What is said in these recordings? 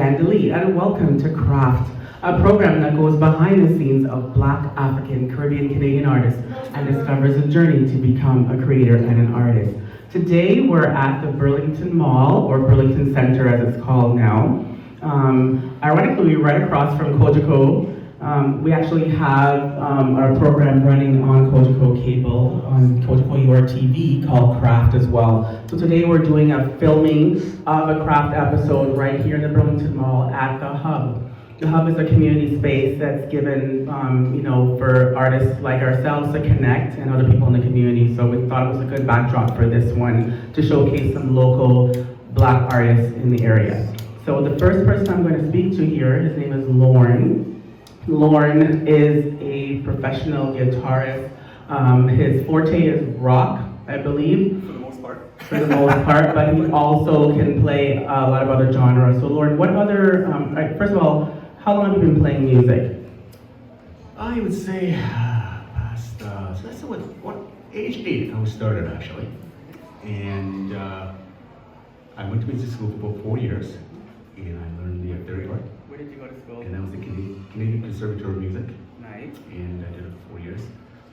Vanda Li, and welcome to Craft, a program that goes behind the scenes of Black, African, Caribbean, Canadian artists and discovers a journey to become a creator and an artist. Today we're at the Burlington Mall, or Burlington Centre as it's called now. Ironically, right across from Kojako. We actually have our program running on Kojako Cable, on Kojako TV called Craft as well. So today we're doing a filming of a Craft episode right here in the Burlington Mall at the Hub. The Hub is a community space that's given, for artists like ourselves to connect and other people in the community. So we thought it was a good backdrop for this one to showcase some local Black artists in the area. So the first person I'm going to speak to here, his name is Lorne. Lorne is a professional guitarist. His forte is rock, I believe. For the most part. For the most part, but he also can play a lot of other genres. So Lorne, what other, first of all, how long have you been playing music? I would say past, so that's what age 8 I was started actually. And I went to music school for about 4 years, and I learned the third part. Where did you go to school? And that was the Canadian Conservatory of Music. Nice. And I did it for 4 years.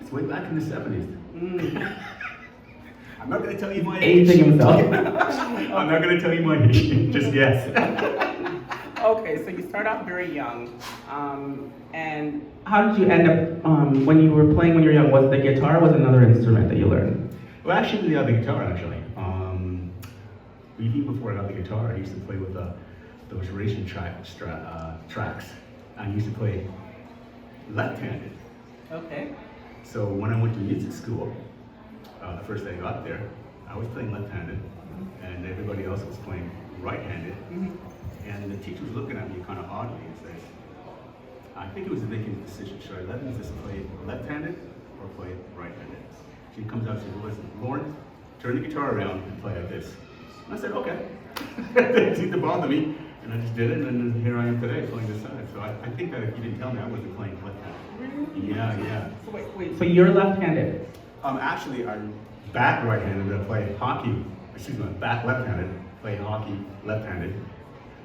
It's way back in the 70s. I'm not going to tell you my age. Aging himself. I'm not going to tell you my age, just yes. Okay, so you start off very young. And how did you end up, when you were playing when you were young, was the guitar or was it another instrument that you learned? Well, actually, the guitar, actually. Even before I got the guitar, I used to play with those racing tracks. I used to play left-handed. Okay. So when I went to music school, the first day I got there, I was playing left-handed, and everybody else was playing right-handed. And the teacher was looking at me kind of oddly and said, I think he was making a decision, should I let him just play left-handed or play right-handed? She comes out and says, listen, Lorne, turn the guitar around and play like this. And I said, okay. It didn't seem to bother me, and I just did it, and then here I am today playing this side. So I think that if you didn't tell me, I wasn't playing left-handed. Really? Yeah. So wait, so you're left-handed? Actually, I'm back right-handed, I play hockey. Back left-handed, play hockey left-handed,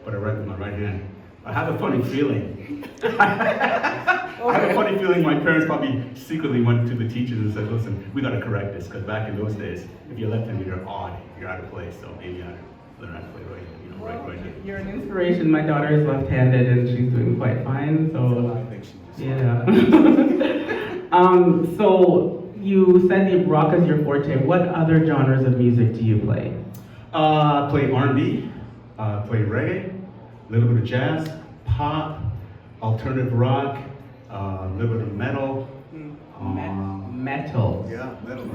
but I write with my right hand. I have a funny feeling. I have a funny feeling my parents probably secretly went to the teachers and said, listen, we got to correct this, because back in those days, if you're left-handed, you're odd, you're out of place, so maybe I learn how to play right-handed. You're an inspiration. My daughter is left-handed and she's doing quite fine, so I think she just yeah. So you said the rock is your forte. What other genres of music do you play? Play R&B, play reggae, a little bit of jazz, pop, alternative rock, a little bit of metal. Metal. Yeah, metal.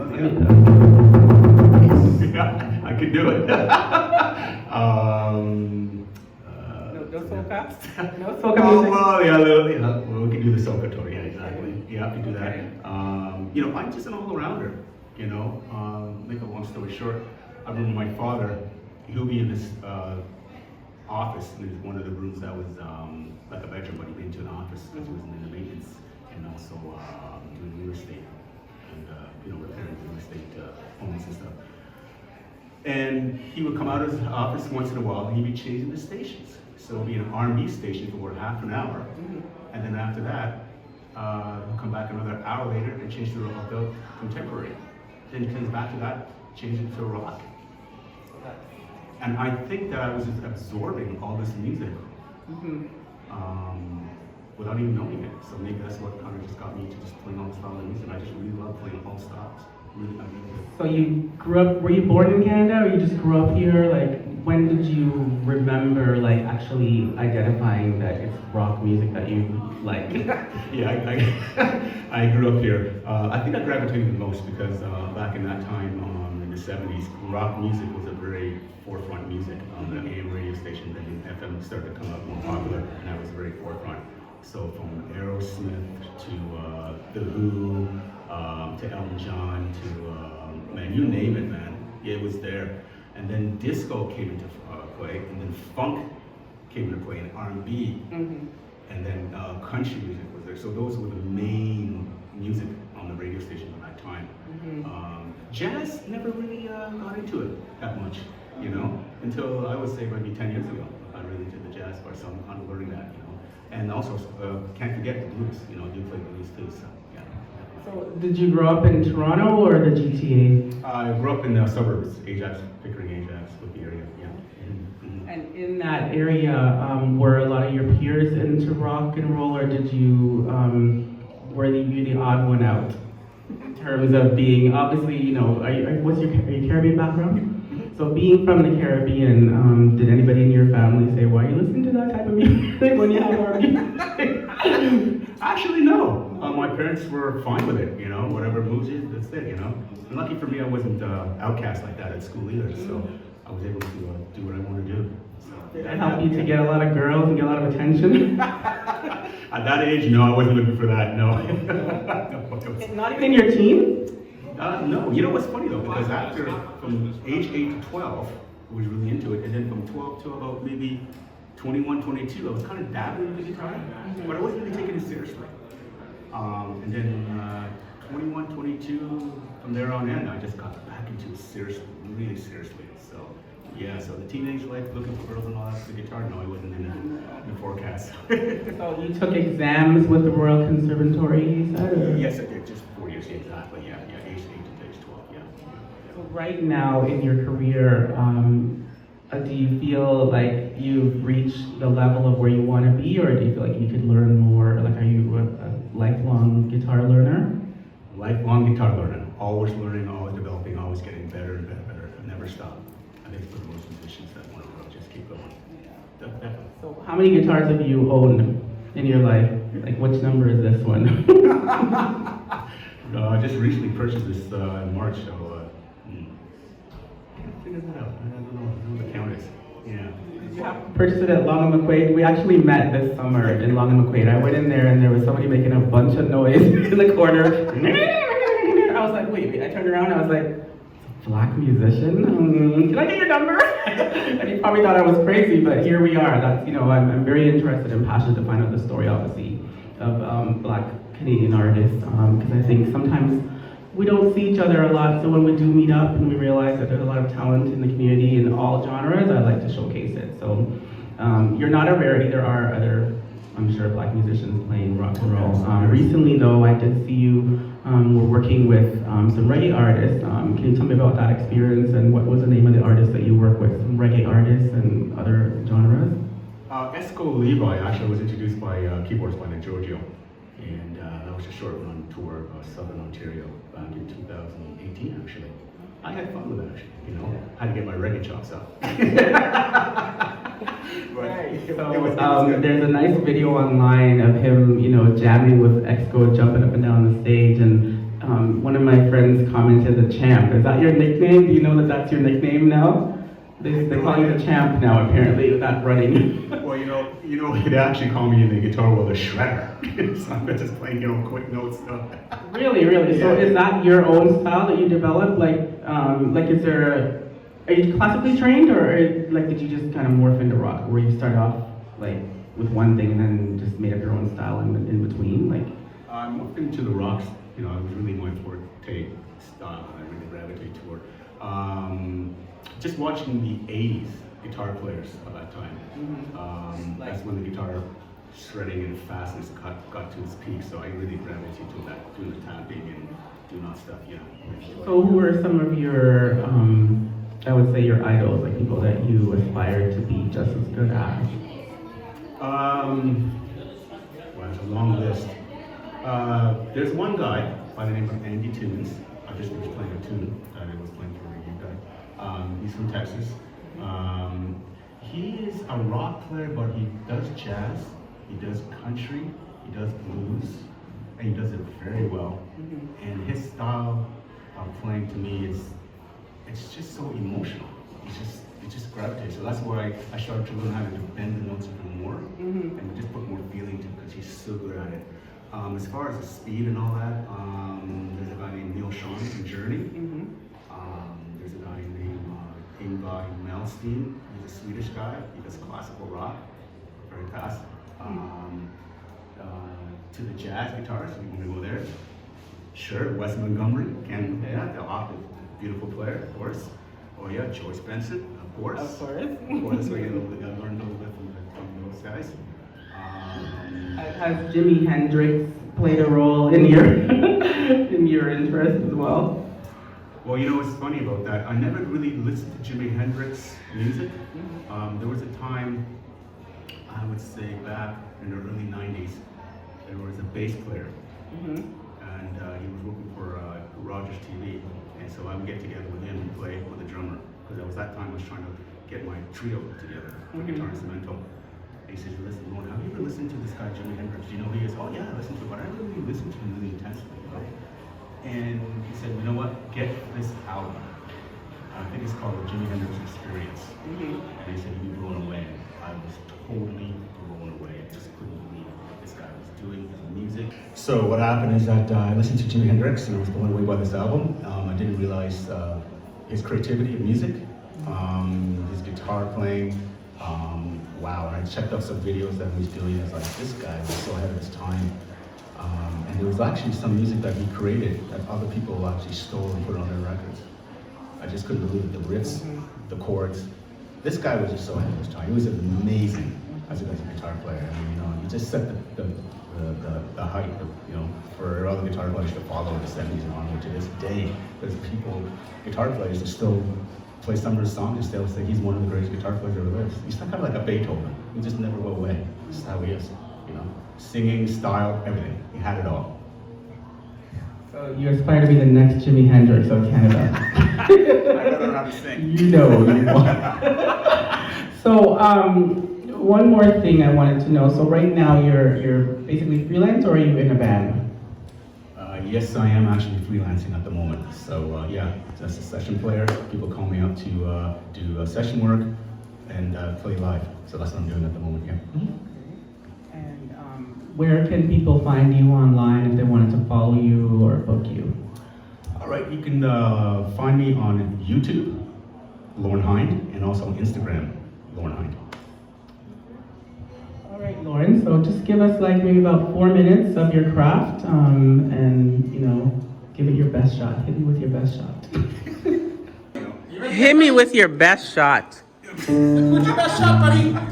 Yeah, I could do it. No soca? No soca Oh, music? well, yeah, we can do the soca tour, yeah, exactly. Yeah, we can do that. Okay. I'm just an all-arounder, make a long story short. I remember my father, he'll be in this office, in one of the rooms that was like a bedroom, but he'd been to an office because he was in the maintenance and also doing real estate and, repairing real estate homes and stuff. And he would come out of his office once in a while and he'd be changing the stations. So it'd be an R&B station for about half an hour. And then after that, he'll come back another hour later and change to adult contemporary. Then he comes back to that, change it to rock. And I think that I was just absorbing all this music without even knowing it. So maybe that's what kind of just got me to just playing all this style of music. I just really love playing all styles. Really, I mean, So you grew up, were you born in Canada or you just grew up here? Like, when did you remember actually identifying that it's rock music that you like? Yeah, I grew up here. I think I gravitated the most because back in that time, in the 70s, rock music was a very forefront music. The AM radio station and FM started to come up more popular, and that was very forefront. So from Aerosmith to The Who, to Elton John, to man, you name it, man, it was there. And then disco came into play, and then funk came into play, and R&B, and then country music was there. So those were the main music on the radio station at that time. Jazz never really got into it that much, until I would say maybe 10 years ago. I got really into the jazz part, so I'm learning that, you know. And also, can't forget the blues, you know, I do play blues too, so yeah. So did you grow up in Toronto or the GTA? I grew up in the suburbs, Ajax, Pickering, Ajax, with the area, yeah. And in that area, were a lot of your peers into rock and roll, or did you, were you the odd one out? In terms of being, obviously, you know, are you Caribbean background? So being from the Caribbean, did anybody in your family say, why are you listening to that type of music when you have our music? Actually, no. My parents were fine with it, you know, whatever moves you, that's it, you know. And lucky for me, I wasn't outcast like that at school either, so I was able to do what I want to do. So, Did that help you to get a lot of girls and get a lot of attention? At that age, no, I wasn't looking for that, no. No, Not even in your teens? no, you know what's funny though, because after, from age 8 to 12, I was really into it, and then from 12 to about maybe 21, 22, I was kind of dabbling with the guitar, but I wasn't really taking it seriously. And then 21, 22, from there on in, I just got back into it seriously, really seriously. So yeah, so the teenage life, looking for girls and all that, the guitar, no, I wasn't in the forecast. So you took exams with the Royal Conservatory, you said? Or? Yes, I did, just 4 years, exactly, yeah, age 8 to age 12, yeah. So right now in your career, do you feel like you've reached the level of where you want to be, or do you feel like you could learn more? Like, are you a lifelong guitar learner? Lifelong guitar learner, always learning, always developing, always getting better and better, never stop. I think for most musicians that want to grow, just keep going. Definitely. So how many guitars have you owned in your life? Like, which number is this one? I just recently purchased this in March, so figure that out. I don't know the count is. Yeah. Purchased it at Long and McQuaid. We actually met this summer in Long and McQuaid. I went in there and there was somebody making a bunch of noise in the corner. I was like, wait. I turned around and I was like, it's a black musician? Can I get your number? And he probably thought I was crazy, but here we are. That's, you know, I'm very interested and passionate to find out the story, obviously, of black Canadian artists, because I think sometimes we don't see each other a lot, so when we do meet up and we realize that there's a lot of talent in the community in all genres, I like to showcase it. So you're not a rarity. There are other, I'm sure, black musicians playing rock and roll. Recently, though, I did see you were working with some reggae artists. Can you tell me about that experience and what was the name of the artist that you work with? Some reggae artists and other genres? Esco Levi actually was introduced by keyboardist by Giorgio, and that was a short run tour of Southern Ontario back in 2018 actually. I had fun with it actually, you know, had to get my reggae chops out. Right. So there's a nice video online of him, you know, jamming with Exco, jumping up and down the stage, and one of my friends commented, "The Champ." Is that your nickname? Do you know that that's your nickname now? They call you the Champ now, apparently, with that running. Well, you know, they actually call me in the guitar world a shredder. So I'm just playing, you know, quick notes stuff. Really? Yeah. So is that your own style that you developed? Like is there are you classically trained, or like did you just kind of morph into rock, where you start off like with one thing and then just made up your own style in between? Like I morphed into the rocks. You know, it was really my forte style. I really gravitated toward. Just watching the 80s guitar players of that time. That's when the guitar shredding and fastness got to its peak, so I really gravitated to that, doing the tapping and doing that stuff, you know. So who are some of your, I would say your idols, like people that you aspire to be just as good at? Well, it's a long list. There's one guy by the name of Andy Tunes. I just was playing a tune that I was playing for you guys. He's from Texas. He is a rock player, but he does jazz, he does country, he does blues, and he does it very well. And his style of playing to me it's just so emotional. It just gravitates. So that's why I started to learn how to bend the notes even more, and just put more feeling to it because he's so good at it. As far as the speed and all that, there's a guy named Neil Sean from Journey. There's a guy named Ingvar Malmsteen. He's a Swedish guy. He does classical rock, very fast. To the jazz guitarist, we want to go there. Sure, Wes Montgomery, can't compare that. The octave, beautiful player, of course. Oh yeah, Joyce Benson, of course. Of course. Of course, we learned a little bit from those guys. Has Jimi Hendrix played a role in your in your interest as well? Well, you know what's funny about that? I never really listened to Jimi Hendrix music. There was a time, I would say back in the early 90s, there was a bass player. And he was working for Rogers TV. And so I would get together with him and play with the drummer. Because at that time I was trying to get my trio together, for guitar instrumental. And he says, listen, Lorne, have you ever listened to this guy, Jimi Hendrix? Do you know who he is? Oh yeah, I listened to him, but I never really listened to him really intensely. You know? And he said, you know what, get this album. I think it's called the Jimi Hendrix Experience. And he said, you'd be blown away. I was totally blown away. I just couldn't believe what this guy was doing, his music. So what happened is that I listened to Jimi Hendrix and I was blown away by this album. I didn't realize his creativity in music, his guitar playing. Wow, and I checked out some videos that he was doing. I was like, this guy was so ahead of his time. And there was actually some music that he created that other people actually stole and put on their records. I just couldn't believe it. The riffs, the chords. This guy was just so ahead of his time. He was amazing as a guitar player. I mean, you know, he just set the height, you know, for other guitar players to follow in the 70s and onward. To this day, there's guitar players that still play some of his songs and still say he's one of the greatest guitar players ever lived. He's kind of like a Beethoven. He just never go away. This is how he is, you know. Singing, style, everything. He had it all. So you aspire to be the next Jimi Hendrix of Canada. I don't know how to sing. You know you want. So one more thing I wanted to know. So right now you're basically freelance, or are you in a band? Yes, I am actually freelancing at the moment. So yeah, just a session player. People call me up to do session work and play live. So that's what I'm doing at the moment, yeah. And where can people find you online if they wanted to follow you or book you? All right, you can find me on YouTube, Lorn Hind, and also on Instagram, Lorn Hind. All right, Lorne, so just give us like maybe about 4 minutes of your craft and, you know, give it your best shot. Hit me with your best shot. Hit me with your best shot. What's your best shot, buddy? Let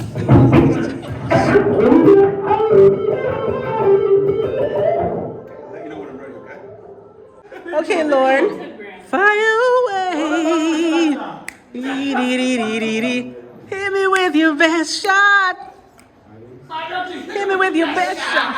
you know when I'm ready, okay? Okay, Lorne. Fire away. Hit me with your best shot. Hit me with your best shot.